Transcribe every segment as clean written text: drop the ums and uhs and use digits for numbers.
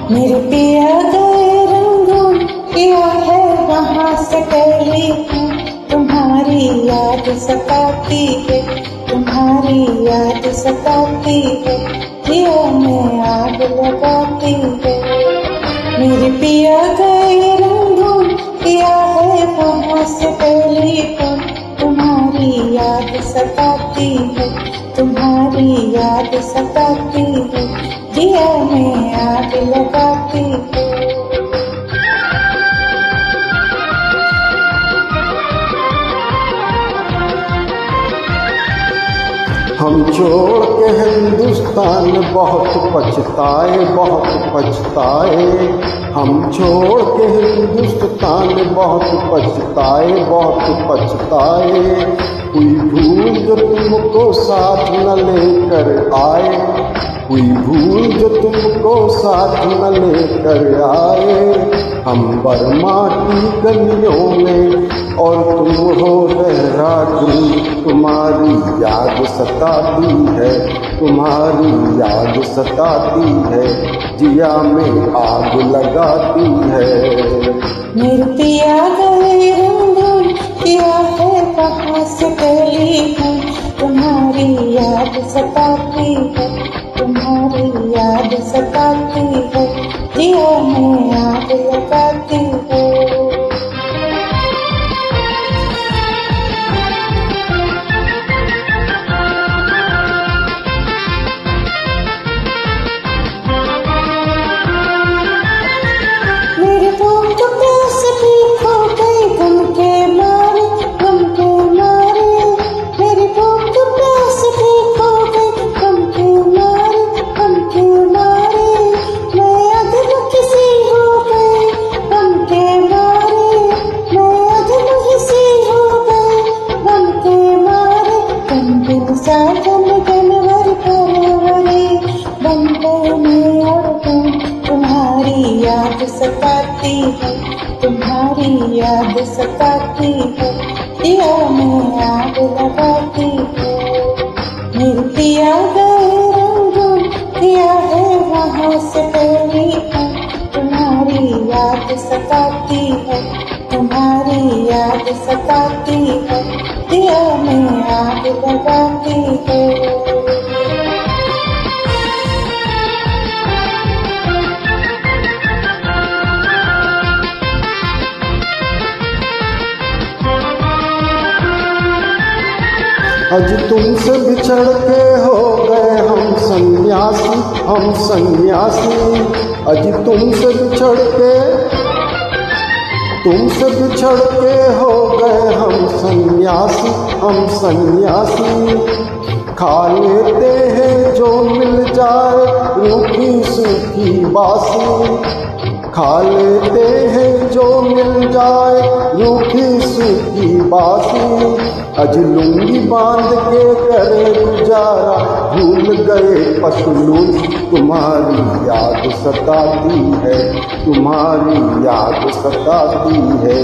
मेरे पिया गए रंगून किया है वहाँ से टेलीफोन। तुम्हारी याद सताती है, तुम्हारी याद सताती है, जिया में आग लगाती है। मेरे पिया गए रंगून किया है वहाँ से टेलीफोन। तुम्हारी याद सताती है, तुम्हारी याद सताती है, जिया में आग लगाती है। हम छोड़ के हिंदुस्तान बहुत पछताए, बहुत पछताए। हम छोड़ के हिंदुस्तान बहुत पछताए, बहुत पछताए। कोई भूल जो तुमको साथ न लेकर आए, कोई भूल जो तुमको साथ न लेकर आए। हम बर्मा की गलियों में और तुम हो देहरादून। तुम्हारी याद सताती है, तुम्हारी याद सताती है, जिया में आग लगाती है। मेरे पिया गए रंगून किया है वहाँ से टेलीफोन। तुम्हारी याद सताती है, तुम्हारी याद सताती है, जिया में आग लगाती है। मेरे भूख प्यास भी खो गई गम के मारे, गम के मारे। मेरी भूख प्यास भी खो गई गम के मारे, गम के मारे। मैं अधमख सी हो गई गम के मारे, मैं अधमख सी हो गई गम के मारे। दिन साजन जनवरी फरवरी बंदे में और तुम्हारी याद सताती है, तुम्हारी याद सताती है, जिया में आग लगाती है। मेरे पिया गए रंगून किया है वहाँ से टेलीफोन। तुम्हारी याद सताती है, तुम्हारी याद सताती है, जिया में आग लगाती है। आज तुमसे बिछड़ के हो गए हम सन्यासी, हम सन्यासी। आज तुमसे बिछड़ के हो गए हम सन्यासी, हम सन्यासी। खा लेते हैं जो मिल जाए रूखी सूखी बासी। खा लेते हैं जो मिल जाए रूखी सूखी बासी। अज लुंगी बांध के करे गुजारा, भूल गए पसलून। तुम्हारी याद सताती है, तुम्हारी याद सताती है,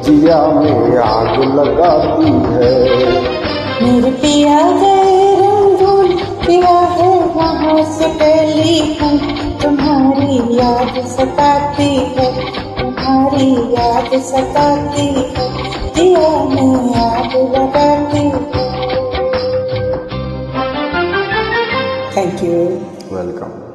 जिया में आग लगाती है। मेरे पिया गए रंगून किया है वहाँ से टेलीफोन। तुम्हारी याद सताती है, तुम्हारी याद सताती है, जिया में आग लगाती है। Thank you. वेलकम।